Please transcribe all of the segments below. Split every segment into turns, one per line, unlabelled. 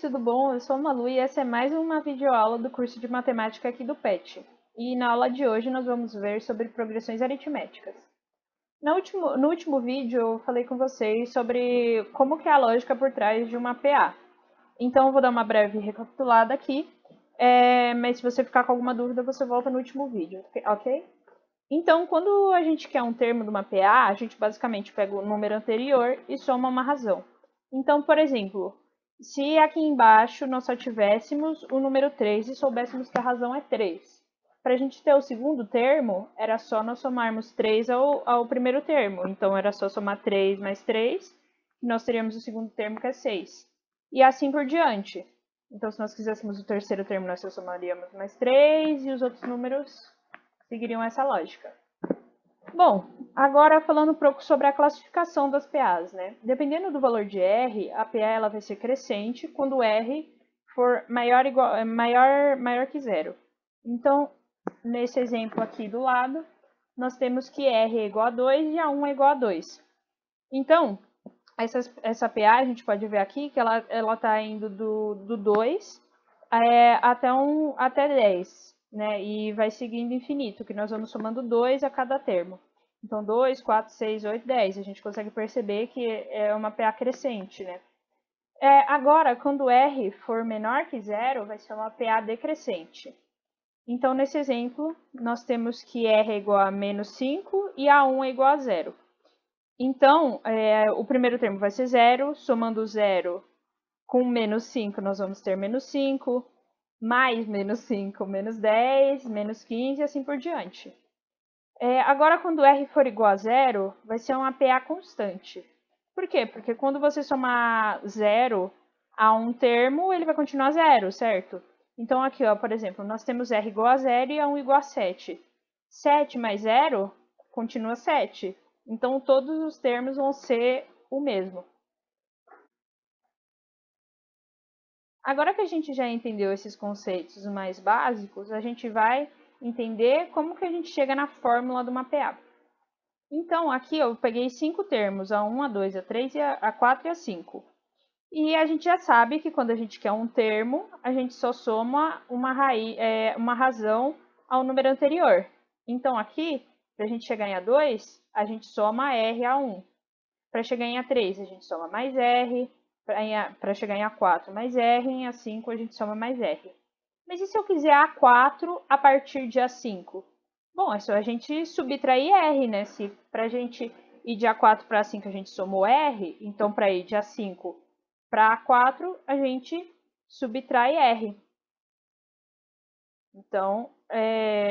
tudo bom? Eu sou a Malu e essa é mais uma videoaula do curso de matemática aqui do PET. E na aula de hoje nós vamos ver sobre progressões aritméticas. No último vídeo eu falei com vocês sobre como que é a lógica por trás de uma PA. Então eu vou dar uma breve recapitulada aqui, mas se você ficar com alguma dúvida você volta no último vídeo, ok? Então, quando a gente quer um termo de uma PA, a gente basicamente pega o número anterior e soma uma razão. Então, por exemplo, se aqui embaixo nós só tivéssemos o número 3 e soubéssemos que a razão é 3. Para a gente ter o segundo termo, era só nós somarmos 3 ao primeiro termo. Então, era só somar 3 mais 3, e nós teríamos o segundo termo, que é 6. E assim por diante. Então, se nós quiséssemos o terceiro termo, nós só somaríamos mais 3, e os outros números seguiriam essa lógica. Bom, agora falando um pouco sobre a classificação das PAs, né? Dependendo do valor de R, a PA ela vai ser crescente quando R for maior que zero. Então, nesse exemplo aqui do lado, nós temos que R é igual a 2 e A1 é igual a 2. Então, essa PA a gente pode ver aqui que ela está indo do 2 até 10. Né? E vai seguindo infinito, que nós vamos somando 2 a cada termo. Então, 2, 4, 6, 8, 10. A gente consegue perceber que é uma PA crescente, né? Agora, quando R for menor que zero, vai ser uma PA decrescente. Então, nesse exemplo, nós temos que R é igual a menos 5 e A1 é igual a zero. Então, o primeiro termo vai ser zero, somando zero com menos 5, nós vamos ter menos 5, mais menos 5, menos 10, menos 15 e assim por diante. Agora, quando R for igual a zero, vai ser uma PA constante. Por quê? Porque quando você somar zero a um termo, ele vai continuar zero, certo? Então, aqui, ó, por exemplo, nós temos R igual a zero e A1 igual a 7. 7 mais zero continua 7. Então, todos os termos vão ser o mesmo. Agora que a gente já entendeu esses conceitos mais básicos, a gente vai entender como que a gente chega na fórmula de uma PA. Então, aqui eu peguei 5 termos, A1, A2, A3, A4 e A5. E a gente já sabe que quando a gente quer um termo, a gente só soma uma razão ao número anterior. Então, aqui, para a gente chegar em A2, a gente soma R a 1. Para chegar em A3, a gente soma mais R. Para chegar em A4 mais R, em A5 a gente soma mais R. Mas e se eu quiser A4 a partir de A5? Bom, é só a gente subtrair R, né? Se para a gente ir de A4 para A5 a gente somou R, então para ir de A5 para A4 a gente subtrai R. Então,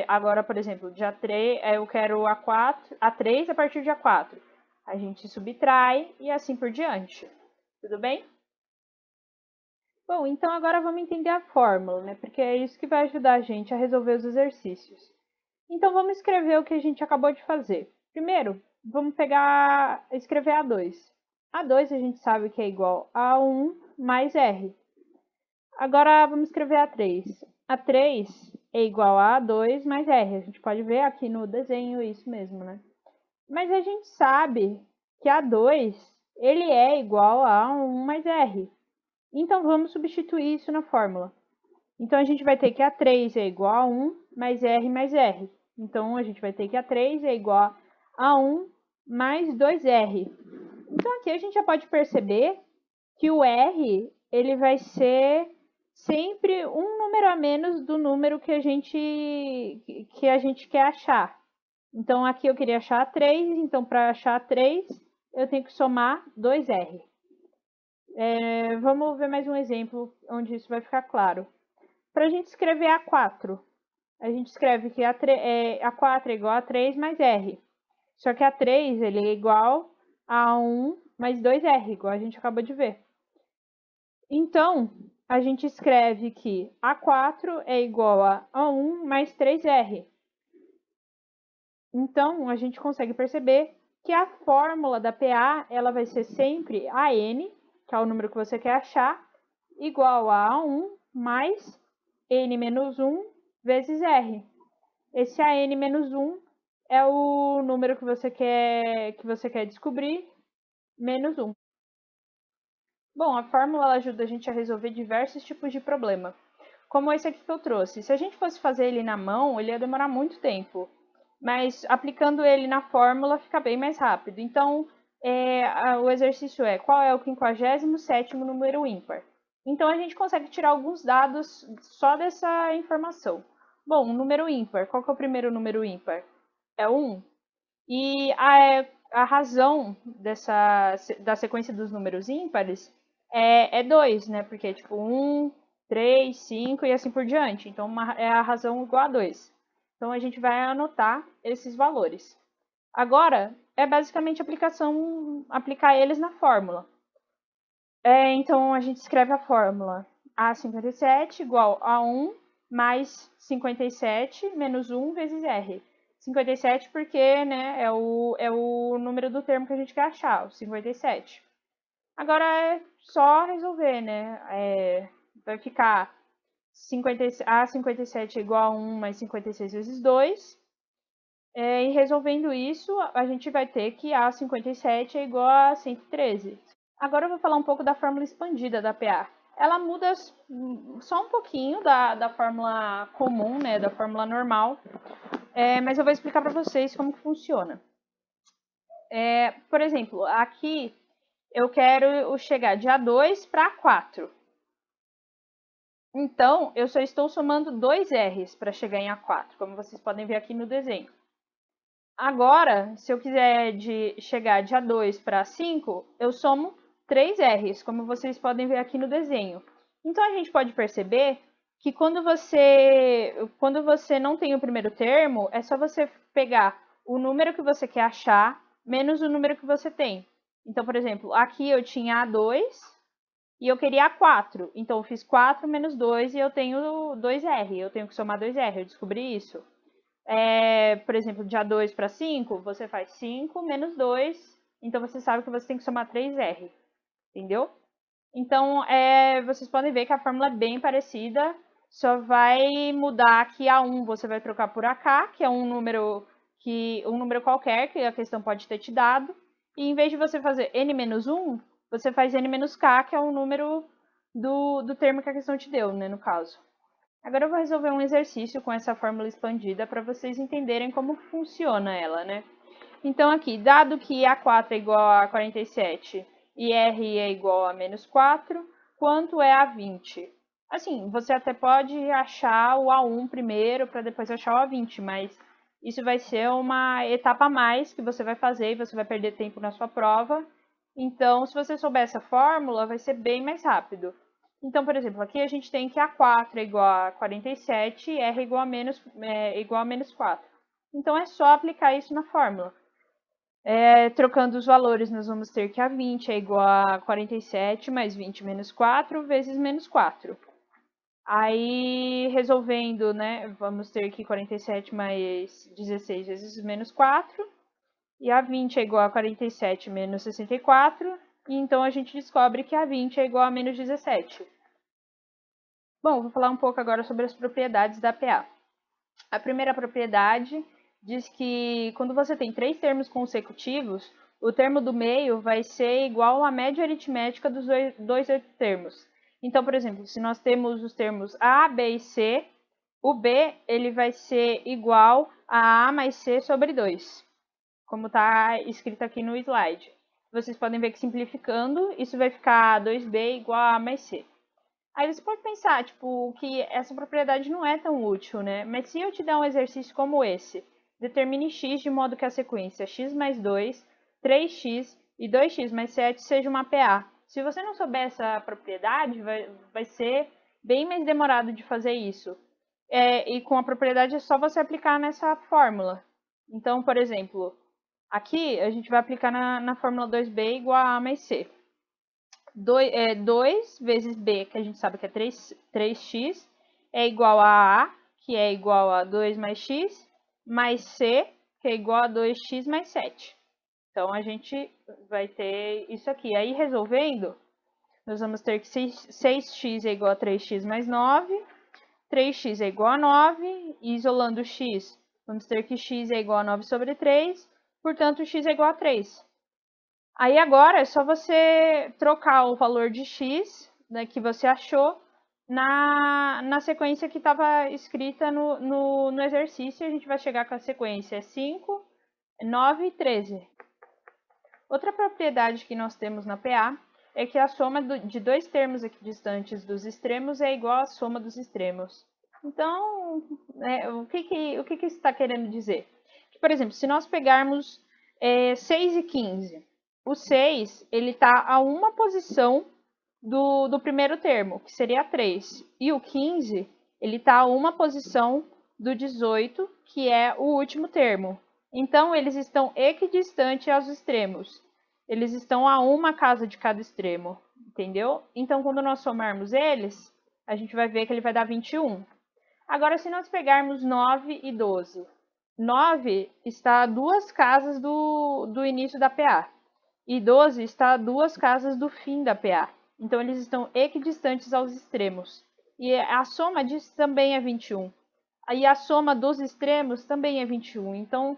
agora, por exemplo, de A3, eu quero A3 a partir de A4. A gente subtrai e assim por diante. Tudo bem? Bom, então agora vamos entender a fórmula, né? Porque é isso que vai ajudar a gente a resolver os exercícios. Então vamos escrever o que a gente acabou de fazer. Primeiro, vamos escrever A2. A2 a gente sabe que é igual a 1 mais R. Agora vamos escrever A3. A3 é igual a A2 mais R. A gente pode ver aqui no desenho isso mesmo, né? Mas a gente sabe que A2 ele é igual a 1 mais R. Então, vamos substituir isso na fórmula. Então, a gente vai ter que A3 é igual a 1 mais R. Então, a gente vai ter que A3 é igual a 1 mais 2R. Então, aqui a gente já pode perceber que o R ele vai ser sempre um número a menos do número que a gente quer achar. Então, aqui eu queria achar 3, então para achar 3, eu tenho que somar 2R. Vamos ver mais um exemplo onde isso vai ficar claro. Para a gente escrever A4, a gente escreve que A4 é igual a 3 mais R. Só que A3 ele é igual a 1 mais 2R, igual a gente acabou de ver. Então, a gente escreve que A4 é igual a 1 mais 3R. Então, a gente consegue perceber que a fórmula da PA ela vai ser sempre AN, que é o número que você quer achar, igual a 1 mais N menos 1 vezes R. Esse AN menos 1 é o número que você quer descobrir, menos 1. Bom, a fórmula ela ajuda a gente a resolver diversos tipos de problema, como esse aqui que eu trouxe. Se a gente fosse fazer ele na mão, ele ia demorar muito tempo, mas aplicando ele na fórmula fica bem mais rápido. Então, o exercício é: qual é o 57º número ímpar? Então, a gente consegue tirar alguns dados só dessa informação. Bom, um número ímpar. Qual que é o primeiro número ímpar? É o 1. E a razão da sequência dos números ímpares é 2, né? Porque é tipo 1, 3, 5 e assim por diante. Então, é a razão igual a 2. Então, a gente vai anotar esses valores. Agora, é basicamente aplicar eles na fórmula. Então, a gente escreve a fórmula A57 igual a 1 mais 57 menos 1 vezes R. 57 porque, né, é o número do termo que a gente quer achar, o 57. Agora é só resolver, né? Vai ficar A57 é igual a 1 mais 56 vezes 2. E resolvendo isso, a gente vai ter que A57 é igual a 113. Agora eu vou falar um pouco da fórmula expandida da PA. Ela muda só um pouquinho da fórmula comum, né, da fórmula normal, mas eu vou explicar para vocês como que funciona. Por exemplo, aqui eu quero chegar de A2 para A4. Então, eu só estou somando 2 R's para chegar em A4, como vocês podem ver aqui no desenho. Agora, se eu quiser chegar de A2 para A5, eu somo 3 R's, como vocês podem ver aqui no desenho. Então, a gente pode perceber que quando você não tem o primeiro termo, é só você pegar o número que você quer achar menos o número que você tem. Então, por exemplo, aqui eu tinha A2 e eu queria A4. Então, eu fiz 4 menos 2 e eu tenho 2R. Eu tenho que somar 2R, eu descobri isso. Por exemplo, de A2 para 5, você faz 5 menos 2, então você sabe que você tem que somar 3R, entendeu? Então, vocês podem ver que a fórmula é bem parecida, só vai mudar que A1 você vai trocar por AK, que é um número qualquer que a questão pode ter te dado, e em vez de você fazer N menos 1, você faz N menos K, que é o número do termo que a questão te deu, né, no caso. Agora eu vou resolver um exercício com essa fórmula expandida para vocês entenderem como funciona ela, né? Então aqui, dado que A4 é igual a 47 e R é igual a menos 4, quanto é A20? Assim, você até pode achar o A1 primeiro para depois achar o A20, mas isso vai ser uma etapa a mais que você vai fazer e você vai perder tempo na sua prova. Então, se você souber essa fórmula, vai ser bem mais rápido. Então, por exemplo, aqui a gente tem que A4 é igual a 47 e R é igual a menos 4. Então, é só aplicar isso na fórmula. Trocando os valores, nós vamos ter que A20 é igual a 47 mais 20 menos 4 vezes menos 4. Aí, resolvendo, né, vamos ter que 47 mais 16 vezes menos 4. E A20 é igual a 47 menos 64. E então, a gente descobre que A20 é igual a menos 17. Bom, vou falar um pouco agora sobre as propriedades da PA. A primeira propriedade diz que quando você tem 3 termos consecutivos, o termo do meio vai ser igual à média aritmética dos dois termos. Então, por exemplo, se nós temos os termos A, B e C, o B ele vai ser igual a mais C sobre 2, como está escrito aqui no slide. Vocês podem ver que simplificando, isso vai ficar 2B igual a A mais C. Aí você pode pensar, tipo, que essa propriedade não é tão útil, né? Mas se eu te dar um exercício como esse, determine x de modo que a sequência x mais 2, 3x e 2x mais 7 seja uma PA. Se você não souber essa propriedade, vai ser bem mais demorado de fazer isso. E com a propriedade é só você aplicar nessa fórmula. Então, por exemplo, aqui a gente vai aplicar na fórmula 2b igual a A mais C. 2 vezes B, que a gente sabe que é 3x, é igual a A, que é igual a 2 mais x, mais C, que é igual a 2x mais 7. Então, a gente vai ter isso aqui. Aí, resolvendo, nós vamos ter que 6x é igual a 3x mais 9, 3x é igual a 9, e isolando x, vamos ter que x é igual a 9 sobre 3, portanto, x é igual a 3. Aí agora é só você trocar o valor de x, né, que você achou na sequência que estava escrita no exercício. A gente vai chegar com a sequência 5, 9 e 13. Outra propriedade que nós temos na PA é que a soma de dois termos equidistantes dos extremos é igual à soma dos extremos. Então, o que isso está querendo dizer? Que, por exemplo, se nós pegarmos 6 e 15, o 6 está a uma posição do primeiro termo, que seria 3, e o 15 está a uma posição do 18, que é o último termo. Então, eles estão equidistantes aos extremos. Eles estão a uma casa de cada extremo, entendeu? Então, quando nós somarmos eles, a gente vai ver que ele vai dar 21. Agora, se nós pegarmos 9 e 12, 9 está a duas casas do início da PA, e 12 está a duas casas do fim da PA. Então, eles estão equidistantes aos extremos. E a soma disso também é 21. E a soma dos extremos também é 21. Então,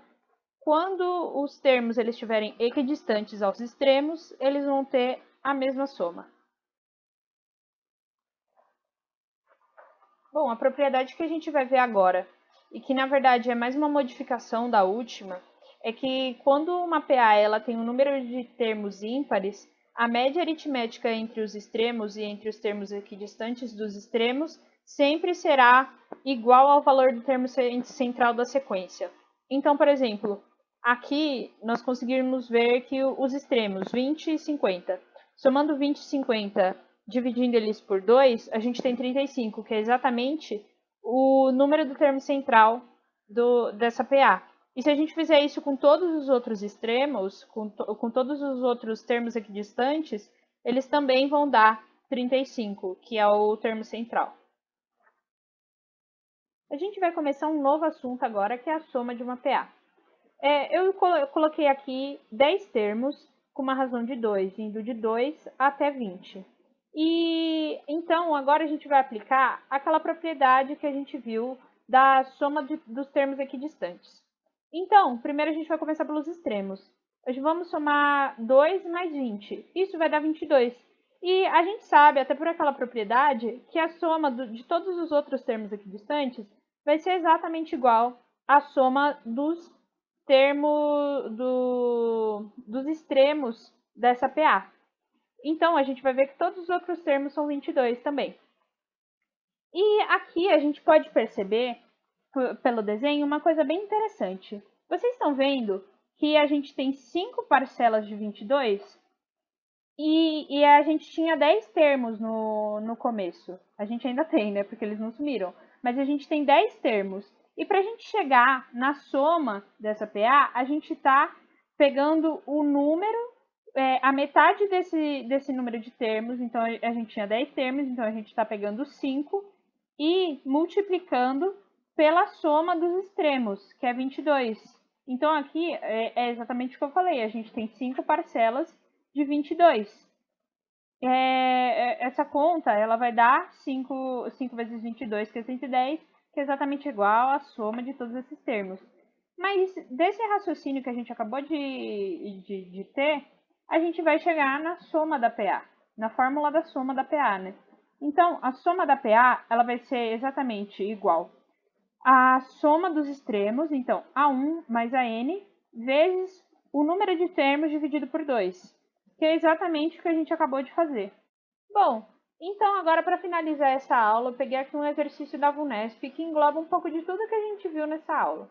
quando os termos eles estiverem equidistantes aos extremos, eles vão ter a mesma soma. Bom, a propriedade que a gente vai ver agora, e que na verdade é mais uma modificação da última, é que quando uma PA ela tem um número de termos ímpares, a média aritmética entre os extremos e entre os termos equidistantes dos extremos sempre será igual ao valor do termo central da sequência. Então, por exemplo, aqui nós conseguimos ver que os extremos 20 e 50, somando 20 e 50, dividindo eles por 2, a gente tem 35, que é exatamente o número do termo central dessa PA. E se a gente fizer isso com todos os outros extremos, com todos os outros termos equidistantes, eles também vão dar 35, que é o termo central. A gente vai começar um novo assunto agora, que é a soma de uma PA. Eu coloquei aqui 10 termos, com uma razão de 2, indo de 2 até 20. E então, agora a gente vai aplicar aquela propriedade que a gente viu da soma dos termos equidistantes. Então, primeiro a gente vai começar pelos extremos. Hoje vamos somar 2 mais 20. Isso vai dar 22. E a gente sabe, até por aquela propriedade, que a soma de todos os outros termos equidistantes vai ser exatamente igual à soma dos dos extremos dessa PA. Então, a gente vai ver que todos os outros termos são 22 também. E aqui a gente pode perceber, pelo desenho, uma coisa bem interessante. Vocês estão vendo que a gente tem 5 parcelas de 22 e a gente tinha 10 termos no começo. A gente ainda tem, né? Porque eles não sumiram. Mas a gente tem 10 termos. E para a gente chegar na soma dessa PA, a gente está pegando o número, a metade desse número de termos. Então, a gente tinha 10 termos, então a gente está pegando 5 e multiplicando pela soma dos extremos, que é 22. Então, aqui é exatamente o que eu falei. A gente tem 5 parcelas de 22. Essa conta ela vai dar 5 vezes 22, que é 110, que é exatamente igual à soma de todos esses termos. Mas desse raciocínio que a gente acabou de ter, a gente vai chegar na soma da PA, na fórmula da soma da PA, né? Então, a soma da PA ela vai ser exatamente igual à soma dos extremos, então, A1 mais AN, vezes o número de termos dividido por 2, que é exatamente o que a gente acabou de fazer. Bom, então agora para finalizar essa aula, eu peguei aqui um exercício da VUNESP que engloba um pouco de tudo que a gente viu nessa aula.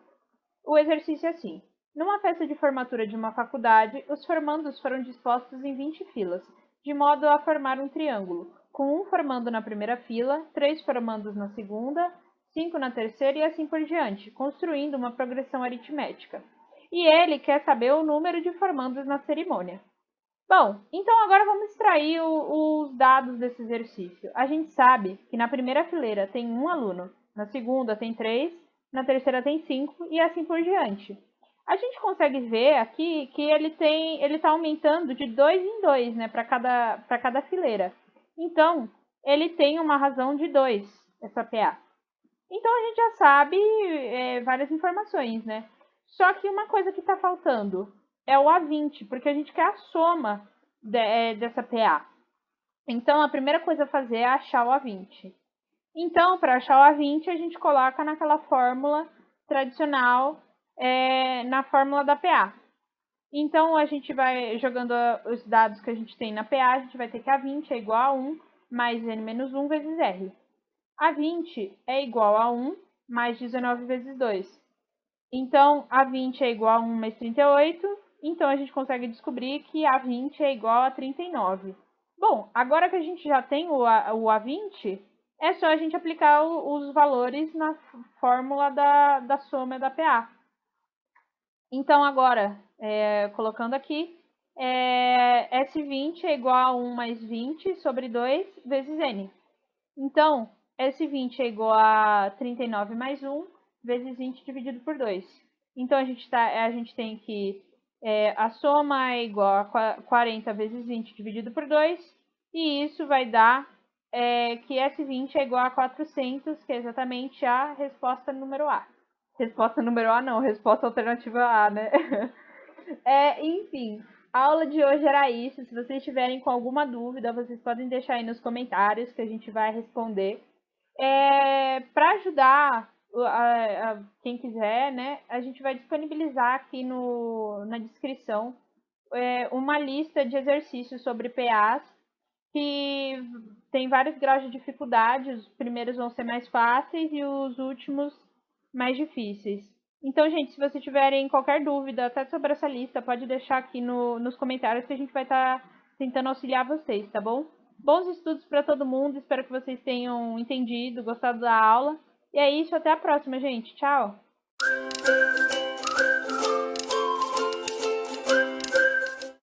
O exercício é assim: numa festa de formatura de uma faculdade, os formandos foram dispostos em 20 filas, de modo a formar um triângulo, com um formando na primeira fila, 3 formandos na segunda, 5 na terceira e assim por diante, construindo uma progressão aritmética. E ele quer saber o número de formandos na cerimônia. Bom, então agora vamos extrair os dados desse exercício. A gente sabe que na primeira fileira tem um aluno, na segunda tem 3, na terceira tem 5 e assim por diante. A gente consegue ver aqui que ele está aumentando de 2 em 2, né, para cada fileira. Então, ele tem uma razão de 2, essa PA. Então, a gente já sabe várias informações, né? Só que uma coisa que está faltando. é o A20, porque a gente quer a soma dessa PA. Então, a primeira coisa a fazer é achar o A20. Então, para achar o A20, a gente coloca naquela fórmula tradicional, na fórmula da PA. Então, a gente vai jogando os dados que a gente tem na PA, a gente vai ter que A20 é igual a 1 mais N menos 1 vezes R. A20 é igual a 1 mais 19 vezes 2. Então, A20 é igual a 1 mais 38. Então, a gente consegue descobrir que A20 é igual a 39. Bom, agora que a gente já tem o A20, é só a gente aplicar os valores na fórmula da soma da PA. Então, agora, colocando aqui, S20 é igual a 1 mais 20 sobre 2 vezes N. Então, S20 é igual a 39 mais 1 vezes 20 dividido por 2. Então, a gente tem que a soma é igual a 40 vezes 20 dividido por 2. E isso vai dar que S20 é igual a 400, que é exatamente a resposta número A. Resposta número A não, resposta alternativa A, né? Enfim, a aula de hoje era isso. Se vocês estiverem com alguma dúvida, vocês podem deixar aí nos comentários que a gente vai responder. Para ajudar quem quiser, né, a gente vai disponibilizar aqui na descrição uma lista de exercícios sobre PAs que tem vários graus de dificuldade. Os primeiros vão ser mais fáceis e os últimos mais difíceis. Então, gente, se vocês tiverem qualquer dúvida até sobre essa lista, pode deixar aqui nos comentários que a gente vai estar tentando auxiliar vocês, tá bom? Bons estudos para todo mundo, espero que vocês tenham entendido, gostado da aula. E é isso, até a próxima, gente. Tchau!